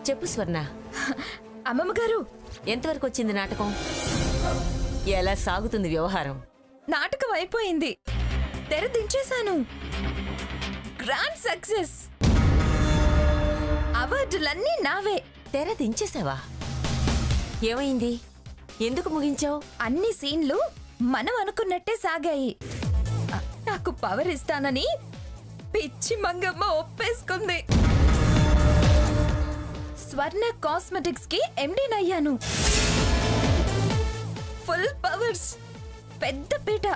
చెప్పు స్వర్ణ. అమ్మమ్మ గారు, ఎంతవరకు వచ్చింది నాటకం? ఎలా సాగుతుంది వ్యవహారం? నాటకం అయిపోయింది, తెర దించేశాను. Grand success. అవార్డులన్నీ నావే. తెర దించేసావా? ఏమైంది? ఎందుకు ముగించావు? అన్ని సీన్లు మనం అనుకున్నట్టే సాగాయి. నాకు పవర్ ఇస్తానని పిచ్చి మంగమ్మ ఒప్పేసుకుంది. స్వర్ణ కాస్మెటిక్స్ కి ఎండీనయ్యాను. ఫుల్ పవర్స్, పెద్ద పీట.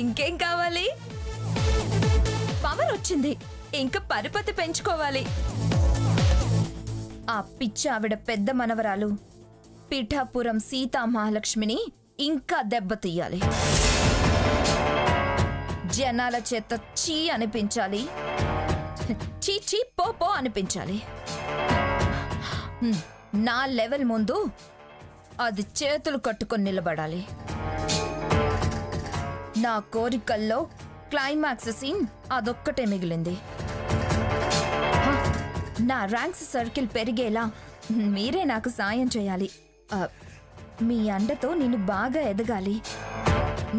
ఇంకేం కావాలి? పవర్ వచ్చింది, ఇంకా పరపతి పెంచుకోవాలి. ఆ పిచ్చి ఆవిడ పెద్ద మనవరాలు పీఠాపురం సీతా మహాలక్ష్మిని ఇంకా దెబ్బతీయాలి. జనాల చేత చీ అనిపించాలి, చీ చీ పో పో అనిపించాలి. నా లెవెల్ ముందు అది చేతులు కట్టుకొని నిలబడాలి. నా కోరికల్లో క్లైమాక్స్ సీన్ అదొక్కటే మిగిలింది. నా ర్యాంక్స్ సర్కిల్ పెరిగేలా మీరే నాకు సాయం చేయాలి. మీ అండతో నేను బాగా ఎదగాలి.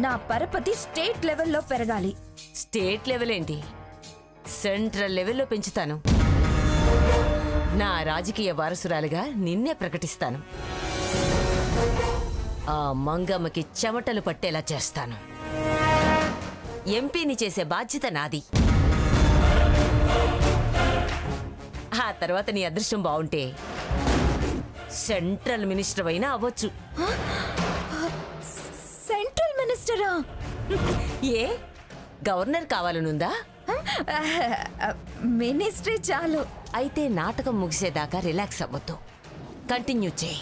నా పరపతి స్టేట్ లెవెల్లో పెరగాలి. స్టేట్ లెవెల్ ఏంటి, సెంట్రల్ లెవెల్లో పెంచుతాను. నా రాజకీయ వారసురాలుగా నిన్నే ప్రకటిస్తాను. ఆ మంగమ్మకి చెమటలు పట్టేలా చేస్తాను. ఎంపీని చేసే బాధ్యత నాది. ఆ తర్వాత నీ అదృష్టం బాగుంటే సెంట్రల్ మినిస్టర్ అయినా అవ్వచ్చు. సెంట్రల్ మినిస్టరా? ఏ గవర్నర్ కావాలనుందా? మినిస్ట్రీ చాలు. అయితే నాటకం ముగిసేదాకా రిలాక్స్ అవ్వద్దు, కంటిన్యూ చేయి.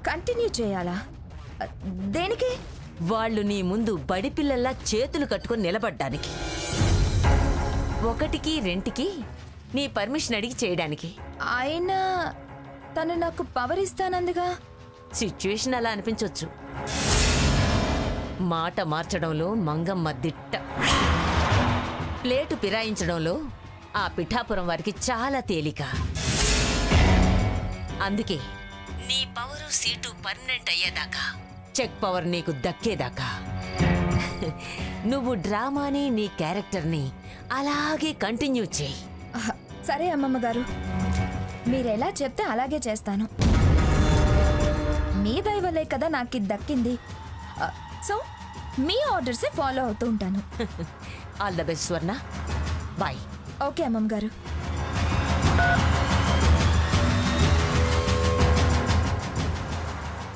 కంటిన్యూ చేయాలా? దేనికి? వాళ్ళు నీ ముందు బడి పిల్లల్లా చేతులు కట్టుకొని నిలబడ్డానికి. ఒకటికి రెంటికి నీ పర్మిషన్ అడిగి చేయడానికి. ఆయన తను నాకు పవర్ ఇస్తానందుగా. సిచ్యువేషన్ అలా అనిపించవచ్చు. మాట మార్చడంలో మంగమ్మ దిట్ట. ప్లేటు పిరాయించడంలో ఆ పిఠాపురం వారికి చాలా తేలిక. అందుకే నీ పవరు సీటు పర్మనెంట్ అయ్యేదాకా, చెక్ పవర్ నీకు దక్కేదాకా నువ్వు డ్రామాని, నీ క్యారెక్టర్ని అలాగే కంటిన్యూ చేయి. సరే అమ్మమ్మ గారు, మీరెలా చెప్తే అలాగే చేస్తాను. మీ దయ వల్లే కదా నాకు ఇది దక్కింది. సో మీ ఆర్డర్సే ఫాలో అవుతూ ఉంటాను. All the best Swarna. Bye. Okay అమ్మమ్మ గారు.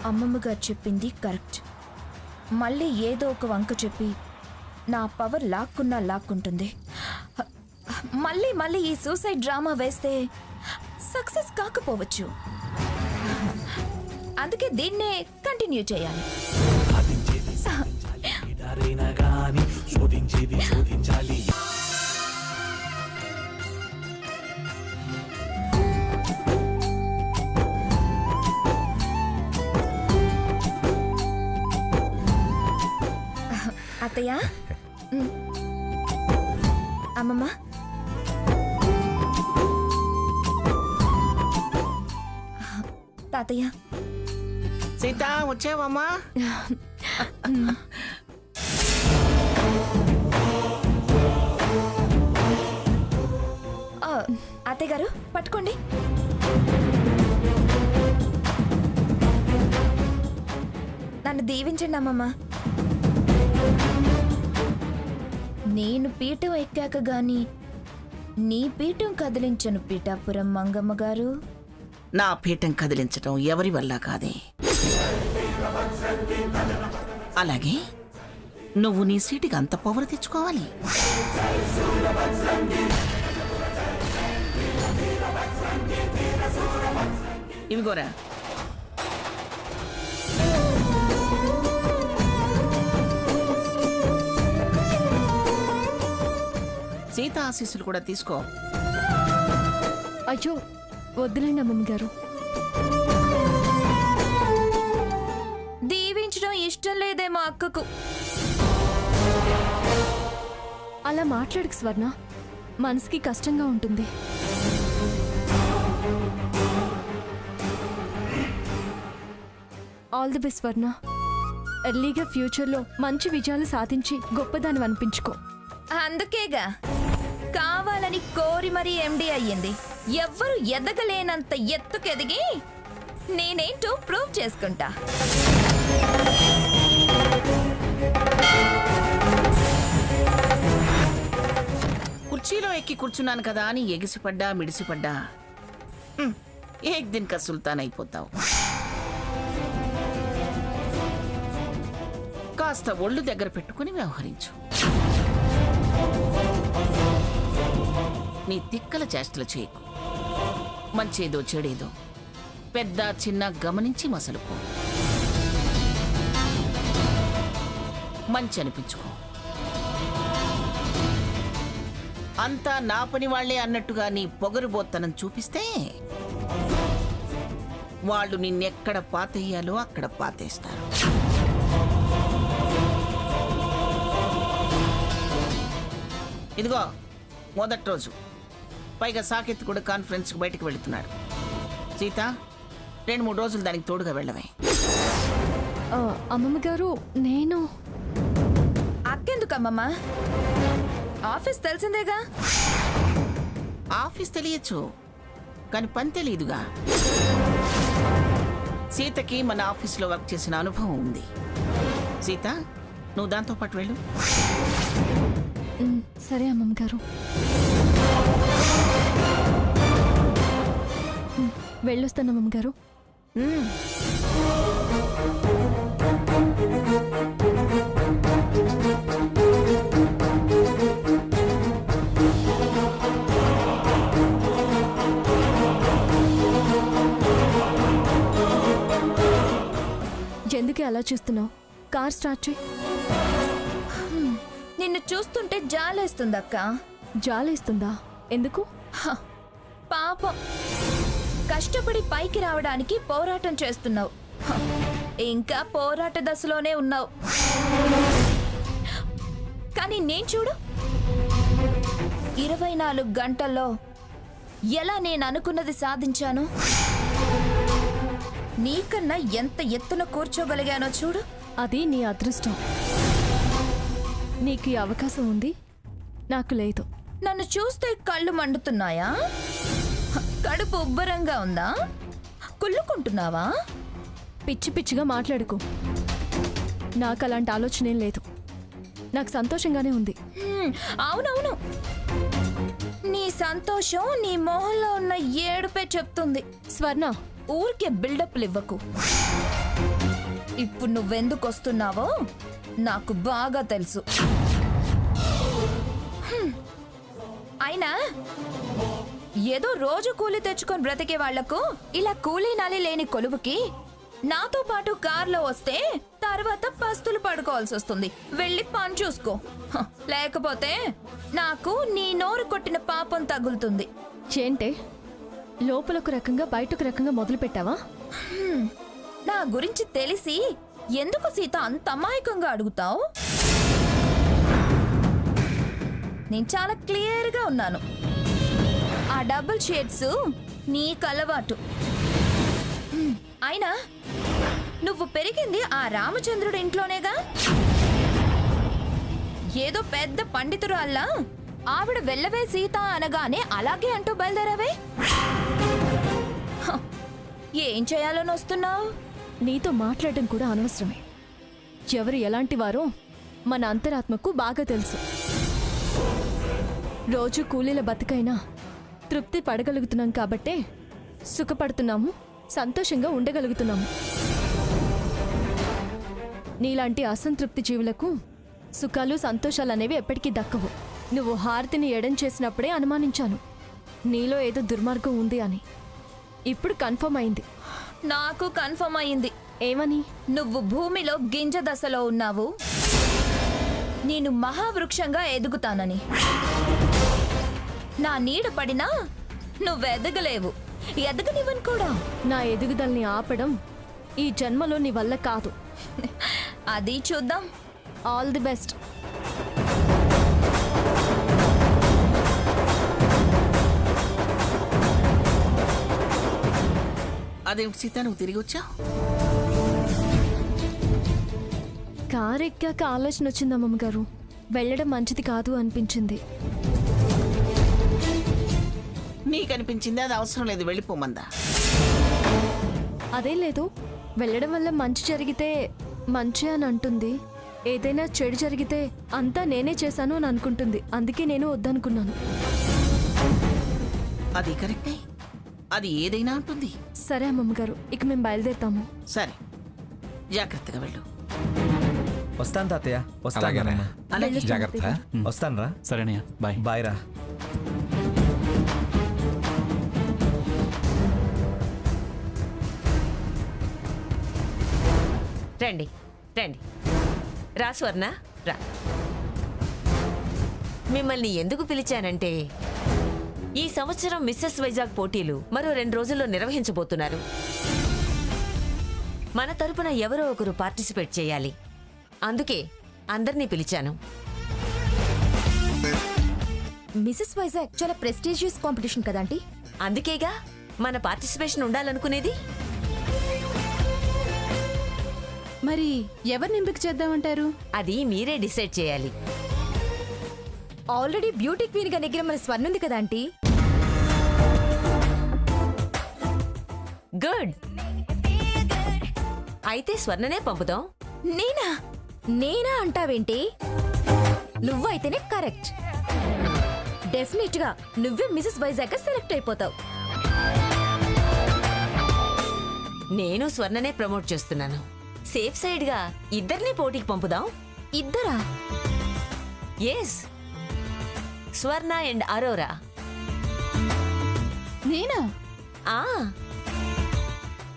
అమ్మమ్మ గారు చెప్పింది కరెక్ట్. మళ్ళీ ఏదో ఒక వంక చెప్పి నా పవర్ లాక్కున్నా లాక్కుంటుంది. మళ్ళీ మళ్ళీ ఈ సూసైడ్ డ్రామా వేస్తే సక్సెస్ కాకపోవచ్చు. అందుకే దీన్నే కంటిన్యూ చేయాలి. అత్తయ్య, అమ్మమ్మ, తాతయ్య. సీత, వచ్చావమ్మా? అత్తయ్య గారు పట్టుకోండి. నన్ను దీవించండి అమ్మమ్మ. నేను పీఠం ఎక్కాక గాని నీ పీఠం కదిలించను పీఠాపురం మంగమ్మ గారు. నా పీఠం కదిలించటం ఎవరి వల్ల కాదే. అలాగే నువ్వు నీ సీటుకి అంత పవర్ తెచ్చుకోవాలి. ఇవిగోరా. సీత ఆశీస్సులు కూడా తీసుకో. అయ్యో వద్దులేండి అమ్మమ్మ గారు. దీవించడం ఇష్టం లేదే మా అక్కకు. అలా మాట్లాడకు స్వర్ణ, మనసుకి కష్టంగా ఉంటుంది. ఆల్ ది బెస్ట్ స్వర్ణ. ఎర్లీగా ఫ్యూచర్లో మంచి విజయాలు సాధించి గొప్పదాన్ని అనిపించుకో. అందుకేగా కావాలని కోరి మరీ ఎండి అయ్యింది. ఎవ్వరు ఎదగలేనంత ఎత్తుకెదిగి నేనేంటో ప్రూవ్ చేసుకుంటా. కుర్చీలో ఎక్కి కూర్చున్నాను కదా అని ఎగిసిపడ్డా మిడిసిపడ్డా ఏక్ దిన్ కా సుల్తాన్ అయిపోతావు. కాస్త ఒళ్ళు దగ్గర పెట్టుకుని వ్యవహరించు. నీ తిక్కల చేష్టలు చేయకు. మంచేదో చెడేదో పెద్ద చిన్న గమనించి మసలుకో. మంచి అనిపించుకో. అంతా నా పని వాళ్లే అన్నట్టుగా నీ పొగరుబోత్తనం చూపిస్తే వాళ్ళు నిన్నెక్కడ పాతేయాలో అక్కడ పాతేస్తారు. ఇదిగో మొదటి రోజు, పైగా సాకెత్ కూడా కాన్ఫరెన్స్కి బయటకు వెళుతున్నాడు. సీత 2-3 రోజులు దానికి తోడుగా వెళ్ళవే. అమ్మమ్మ గారు, నేను అక్కెందుకమ్మమ్మా? ఆఫీస్ తెలిసిందేగా. ఆఫీస్ తెలియచ్చు, కానీ పని తెలియదుగా. సీతకి మన ఆఫీస్లో వర్క్ చేసిన అనుభవం ఉంది. సీత, నువ్వు దాంతో పాటు వెళ్ళు. సరే అమ్మమ్మ గారు. వెళ్ళొస్తాను అమ్మమ్మ గారు. ఎందుకే అలా చూస్తున్నావు? కార్ స్టార్ట్ చేయి. నిన్ను చూస్తుంటే జాలేస్తుందక్క. జాలేస్తుందా? ఎందుకు? పాపం, కష్టపడి పైకి రావడానికి పోరాటం చేస్తున్నావు. ఇంకా పోరాట దశలోనే ఉన్నావు. కానీ నేను చూడు, 24 గంటల్లో ఎలా నేను అనుకున్నది సాధించాను. నీకన్నా ఎంత ఎత్తున కూర్చోగలిగానో చూడు. అది నీ అదృష్టం. నీకు ఈ అవకాశం ఉంది, నాకు లేదు. నన్ను చూస్తే కళ్ళు మండుతున్నాయా? కడుపు ఉబ్బరంగా ఉందా? కుళ్ళుకుంటున్నావా? పిచ్చి పిచ్చిగా మాట్లాడుకో. నాకు అలాంటి ఆలోచన ఏం లేదు. నాకు సంతోషంగానే ఉంది. అవునవును, నీ సంతోషం నీ మొహంలో ఉన్న ఏడుపే చెప్తుంది. స్వర్ణ, ఊరికే బిల్డప్లు ఇవ్వకు. ఇప్పుడు నువ్వెందుకు వస్తున్నావో నాకు బాగా తెలుసు. అయినా ఏదో రోజు కూలి తెచ్చుకొని బ్రతికే వాళ్లకు ఇలా కూలీ నాలి లేని కొలువుకి నాతో పాటు కార్లో వస్తే తర్వాత పస్తులు పడుకోవాల్సి వస్తుంది. వెళ్ళి పని చూసుకో. లేకపోతే నాకు నీ నోరు కొట్టిన పాపం తగులుతుంది. చేంటే లోపలకు రకంగా బయటకు రకంగా మొదలు పెట్టావా? నా గురించి తెలిసి ఎందుకు సీత అంత అమాయకంగా అడుగుతావు? నేను చాలా క్లియర్గా ఉన్నాను. ఆ డబుల్ షేడ్స్ నీకు అలవాటు. అయినా నువ్వు పెరిగింది ఆ రామచంద్రుడి ఇంట్లోనేగా. ఏదో పెద్ద పండితురాల్లా ఆవిడ వెళ్ళవే సీత అనగానే అలాగే అంటూ బయలుదేరావే. ఏం చేయాలని వస్తున్నావు? నీతో మాట్లాడడం కూడా అనవసరమే. ఎవరు ఎలాంటి వారో మన అంతరాత్మకు బాగా తెలుసు. రోజు కూలీల బతుకైనా తృప్తి పడగలుగుతున్నాం కాబట్టే సుఖపడుతున్నాము, సంతోషంగా ఉండగలుగుతున్నాము. నీలాంటి అసంతృప్తి జీవులకు సుఖాలు సంతోషాలు అనేవి ఎప్పటికీ దక్కవు. నువ్వు హారతిని ఎడం చేసినప్పుడే అనుమానించాను నీలో ఏదో దుర్మార్గం ఉంది అని. ఇప్పుడు కన్ఫర్మ్ అయింది. నాకు కన్ఫర్మ్ అయింది. ఏమని? నువ్వు భూమిలో గింజ దశలో ఉన్నావు, నేను మహావృక్షంగా ఎదుగుతానని. నా నీడ పడినా నువ్వెదగలేవు, ఎదగనివని కూడా. నా ఎదుగుదలని ఆపడం ఈ జన్మలో నీ వల్ల కాదు. అది చూద్దాం. All the best. అదేమిటి సీత, నువ్వు తిరిగి వచ్చావు? కారు ఎక్కాక ఆలోచన వచ్చింది అమ్మమ్మ గారు. వెళ్ళడం మంచిది కాదు అనిపించింది. నీకు అనిపించింది అది అవసరం లేదు, వెళ్ళిపోమందా? అదేం లేదు, వెళ్ళడం వల్ల మంచి జరిగితే మంచి అని అంటుంది, ఏదైనా చెడు జరిగితే అంతా నేనే చేశాను అని అనుకుంటుంది. అందుకే నేను వద్దనుకున్నాను. అది కరెక్టే, అది ఏదైనా ఉంటుంది. సరే అమ్మమ్మ గారు, ఇక మేము బయలుదేరుతాము. సరే, జాగ్రత్తగా వెళ్ళు. వస్తాను తాతయ్య, వస్తాను అలాగేరా. నాన్నమ్మ. అలాగే. వెళ్ళొస్తాం జాగ్రత్త. అత్తయ్య. వస్తాను రా. సరేనయ్య, బాయ్. బాయ్ రా. రండి రండి, రా స్వర్ణ రా. మిమ్మల్ని ఎందుకు పిలిచానంటే, ఈ సంవత్సరం మిస్సెస్ వైజాగ్ పోటీలు మరో 2 రోజుల్లో నిర్వహించబోతున్నారు. మన తరపున ఎవరో ఒకరు పార్టిసిపేట్ చేయాలి. అందుకే అందరినీ పిలిచాను. మిసెస్ వైజాగ్ చాలా ప్రెస్టీజియస్ కాంపిటీషన్ కదంటీ. అందుకేగా మన పార్టిసిపేషన్ ఉండాలనుకునేది. మరి ఎవరిని ఎంపిక చేద్దామంటారు? అది మీరే డిసైడ్ చేయాలి. ఆల్రెడీ బ్యూటీ క్వీన్ గా నెగ్గిన మన స్వర్ణ ఉంది కదా ఆంటీ. గుడ్, అయితే స్వర్ణనే పంపుదాం. నేనా నేనా అంటావేంటి? నువ్వైతేనే కరెక్ట్. డెఫినెట్ గా నువ్వే మిసెస్ వైజాగ్ గా సెలెక్ట్ అయిపోతావు. నేను స్వర్ణనే ప్రమోట్ చేస్తున్నాను. సేఫ్ సైడ్ గా ఇద్దరిని పోటీకి పంపుదాం. ఇద్దరా? Yes, Swarna and Arora. నేనా? ఆ,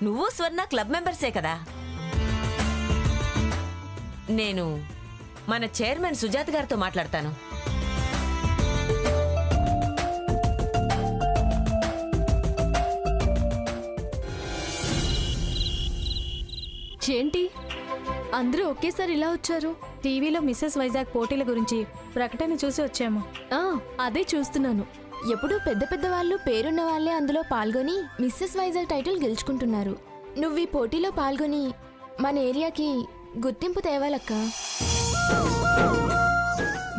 నువ్వు స్వర్ణ క్లబ్ మెంబర్సే కదా. నేను మన చైర్మన్ సుజాత గారితో మాట్లాడతాను. ఏంటి అందరూ ఒకేసారి ఇలా వచ్చారు? టీవీలో మిస్సెస్ వైజాగ్ పోటీల గురించి ప్రకటన చూసి వచ్చాము. ఆ, అదే చూస్తున్నాను. ఎప్పుడూ పెద్ద పెద్ద వాళ్ళు పేరున్న వాళ్ళే అందులో పాల్గొని మిస్సెస్ వైజాగ్ టైటిల్ గెలుచుకుంటున్నారు. నువ్వు ఈ పోటీలో పాల్గొని మన ఏరియాకి గుర్తింపు తేవాలక్క.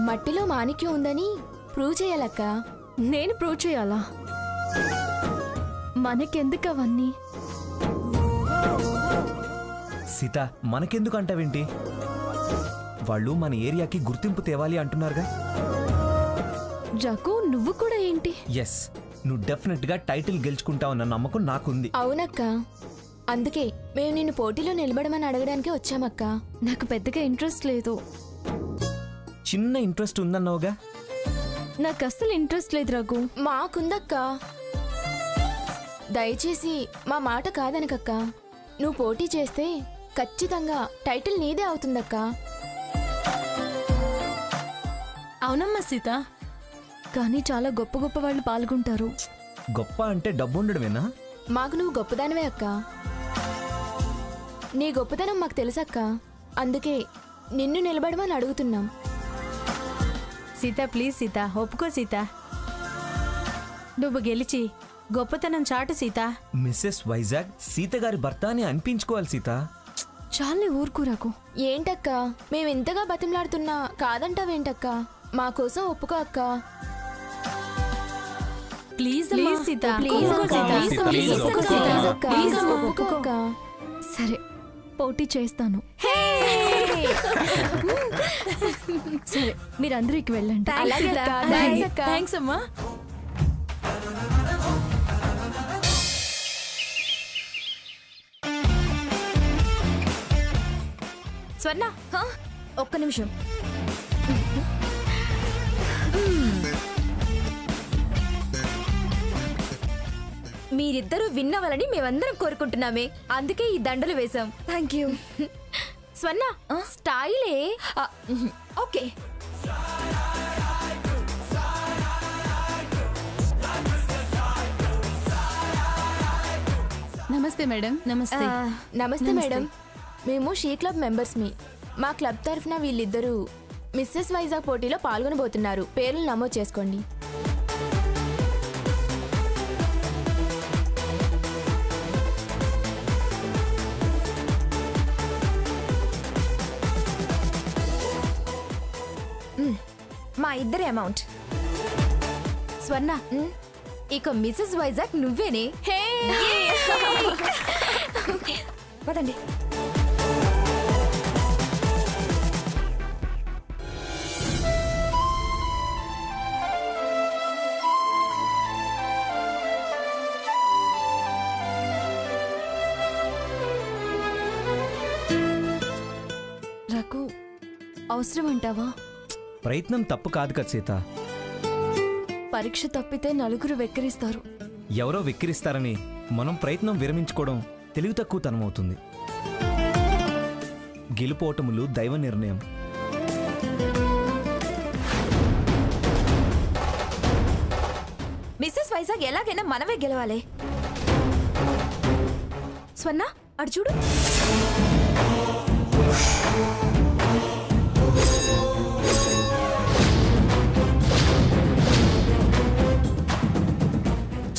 మట్టిలో మాణిక్యం ఉందని ప్రూవ్ చేయాలక్క. నేను ప్రూవ్ చేయాలా? మనకెందుకు అవన్నీ? సీత, మనకెందుకు అంటావేంటి? వాళ్ళు మన ఏరియాకి గుర్తింపు తేవాలి అంటున్నారుగా. రఘు, నువ్వు కూడా ఏంటి? ఎస్, నువ్వు డెఫినెట్ గా టైటిల్ గెలుచుకుంటావన్న నమ్మకం నాకుంది. అవునక్క, అందుకే మేము నిన్ను పోటీలో నిలబడమని అడగడానికి వచ్చామక్క. నాకు పెద్దగా ఇంట్రెస్ట్ లేదు. చిన్న ఇంట్రెస్ట్ ఉందన్నావుగా. నాకు అస్సలు ఇంట్రెస్ట్ లేదు రఘు. మాకుందక్క, దయచేసి మా మాట కాదనకక్క. నువ్వు పోటీ చేస్తే ఖచ్చితంగా టైటిల్ నీదే అవుతుందక్క. అవునమ్మా సీత. కానీ చాలా గొప్ప గొప్ప వాళ్ళు పాల్గొంటారు. గొప్ప అంటే డబ్బు ఉండడమేనా? మాకు నువ్వు గొప్పదానివే అక్క. నీ గొప్పతనం మాకు తెలుసక్క. అందుకే నిన్ను నిలబడమని అడుగుతున్నాం. సీత ప్లీజ్ సీత, ఒప్పుకో సీత. నువ్వు గెలిచి గొప్పతనం చాటు సీత. మిస్సెస్ వైజాగ్ సీత గారి భర్త అని అనిపించుకోవాలి సీత. చాలే ఊరుకు రఘు. ఏంటక్క, మేమింతగా బతిమలాడుతున్నా కాదంటావేంటక్క? మా కోసం ఒప్పుకో అక్క. ప్లీజ్ ప్లీజ్ సీత, ప్లీజ్ ఒప్పుకో అక్క. సీత. ప్లీజ్ ఒప్పుకో అక్క. సీత. ప్లీజ్ అక్క. ప్లీజ్ ఒప్పుకో అక్క. సరే, పోటీ చేస్తాను. సరే, మీరందరూ ఇక వెళ్ళండి. అలాగే అక్క. థాంక్స్ అక్క. థ్యాంక్స్ అమ్మా. స్వర్ణ, ఒక్క నిమిషం. మీరిద్దరూ విన్నవాలని మేమందరం కోరుకుంటున్నామే. అందుకే ఈ దండలు వేశాం. Thank you. స్వర్ణ, స్టైలే. ఓకే. నమస్తే మేడం. నమస్తే. నమస్తే మేడం. మేము షీ క్లబ్ మెంబర్స్మి. మా క్లబ్ తరఫున వీళ్ళిద్దరూ మిస్సెస్ వైజాగ్ పోటీలో పాల్గొనబోతున్నారు. పేర్లు నమోదు చేసుకోండి. మా ఇద్దరి అమౌంట్. స్వర్ణ ఇక మిసెస్ వైజాగ్ నువ్వేనే. హే పదండి. రఘు అవసరం అంటావా? ప్రయత్నం తప్పు కాదు కదా సీత. పరీక్ష తప్పితే నలుగురు వెక్కిరిస్తారు. ఎవరో వెక్కిరిస్తారని మనం ప్రయత్నం విరమించుకోవడం తెలివి తక్కువతనమవుతుంది. గెలుపోటములు దైవ నిర్ణయం. మిస్సెస్ వైజాగ్ ఎలాగైనా మనమే గెలవాలి. స్వర్ణ అటు చూడు.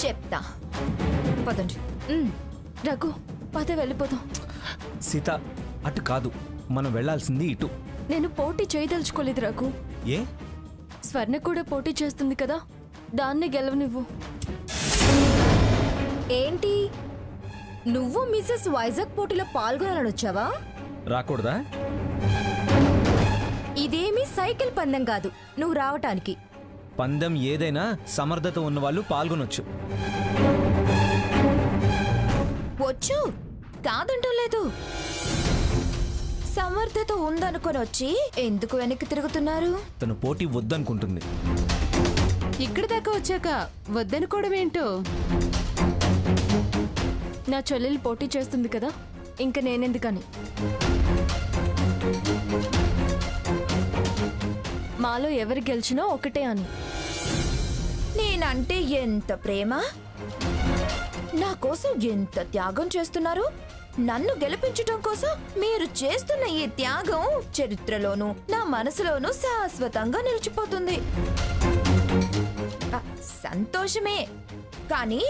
చెప్తా, పదండి. రఘు పద వెళ్ళిపోదాం. సీత అటు కాదు, మనం వెళ్ళాల్సింది ఇటు. నేను పోటీ చేయదలుచుకోలేదు రఘు. ఏ? స్వర్ణ కూడా పోటీ చేస్తుంది కదా, దాన్ని గెలవనివ్వు. ఏంటి నువ్వు మిసెస్ వైజాగ్ పోటీలో పాల్గొనాలని వచ్చావా? రాకూడదా? ఇదేమీ సైకిల్ పందెం కాదు నువ్వు రావటానికి. పందెం ఏదైనా సమర్థత ఉన్నవాళ్ళు పాల్గొనొచ్చు. వచ్చు, కాదంటూ లేదు. సమర్థత ఉందనుకొని వచ్చి ఎందుకు వెనక్కి తిరుగుతున్నారు? తను పోటీ వద్దనుకుంటుంది. ఇక్కడి దాకా వచ్చాక వద్దనుకోవడం ఏంటో. నా చెల్లెలు పోటీ చేస్తుంది కదా, ఇంక నేనెందుకని. మాలో ఎవరు గెలిచినా ఒకటే అని. నేనంటే ఎంత ప్రేమ, నా కోసం ఎంత త్యాగం చేస్తున్నారు. నన్ను గెలిపించటం కోసం మీరు చేస్తున్న ఈ త్యాగం చరిత్రలోనూ నా మనసులోనూ శాశ్వతంగా నిలిచిపోతుంది. సంతోషమే, కానీ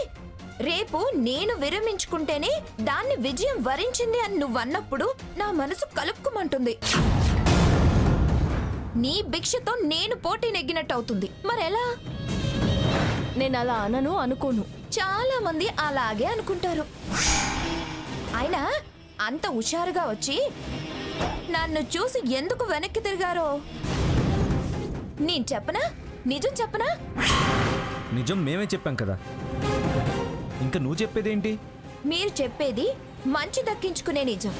రేపు నేను విరమించుకుంటేనే దాన్ని విజయం వరించింది అని నువ్వన్నప్పుడు నా మనసు కలుపుకుమంటుంది. నీ భిక్షతో నేను పోటీ నెగ్గినట్టు అవుతుంది. మరెలా? నేను అలా అనను, అనుకోను. చాలా మంది అలాగే అనుకుంటారు. అయినా అంత హుషారుగా వచ్చి నన్ను చూసి ఎందుకు వెనక్కి తిరిగారో నేను చెప్పనా? నిజం చెప్పనా? నిజం మేమే చెప్పాం కదా, ఇంకా నువ్వు చెప్పేదేంటి? మీరు చెప్పేది మంచి దక్కించుకునే నిజం,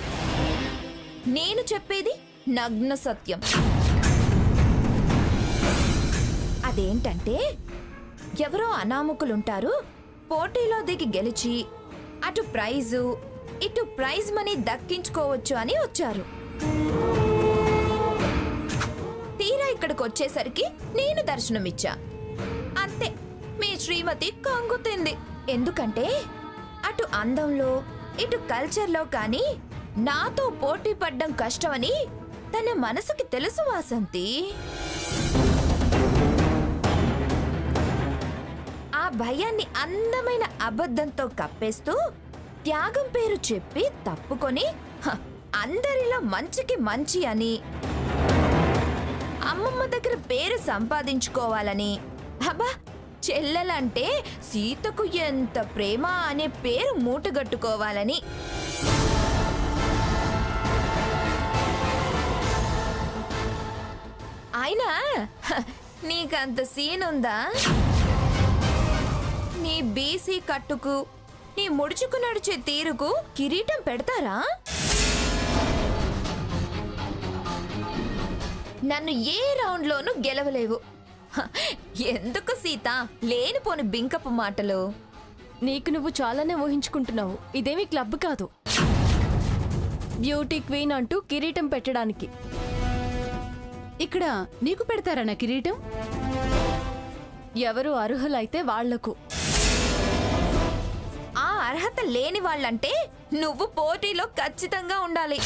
నేను చెప్పేది నగ్న సత్యం. అదేంటంటే ఎవరో అనామకులుంటారు, పోటీలో దిగి గెలిచి అటు ప్రైజు ఇటు ప్రైజ్ మనీ దక్కించుకోవచ్చు అని వచ్చారు. తీరా ఇక్కడికి వచ్చేసరికి నేను దర్శనమిచ్చా. అంతే, మీ శ్రీమతి కంగుతింది. ఎందుకంటే అటు అందంలో ఇటు కల్చర్లో కానీ నాతో పోటీ పడ్డం కష్టమని తన మనసుకి తెలుసు వాసంతి. ఆ భయాన్ని అందమైన అబద్ధంతో కప్పేస్తూ త్యాగం పేరు చెప్పి తప్పుకొని అందరిలో మంచికి మంచి అని, అమ్మమ్మ దగ్గర పేరు సంపాదించుకోవాలని, అబ్బా చెల్లెలంటే సీతకు ఎంత ప్రేమ అనే పేరు మూటగట్టుకోవాలని. అయినా నీకంత సీన్ ఉందా? నీ బీసీ కట్టుకు నీ ముడుచుకు నడిచే తీరుకు కిరీటం పెడతారా? నన్ను ఏ రౌండ్లోనూ గెలవలేవు. ఎందుకు సీత లేనిపోని బింకపు మాటలు? నీకు నువ్వు చాలానే ఊహించుకుంటున్నావు. ఇదేమీ క్లబ్ కాదు, బ్యూటీ క్వీన్ అంటూ కిరీటం పెట్టడానికి. ఇక్కడ నీకు పెడతారన్న కిరీటం? ఎవరు అర్హులైతే వాళ్లకు. ఆ అర్హత లేని వాళ్ళంటే నువ్వు పోటీలో ఖచ్చితంగా ఉండాలి.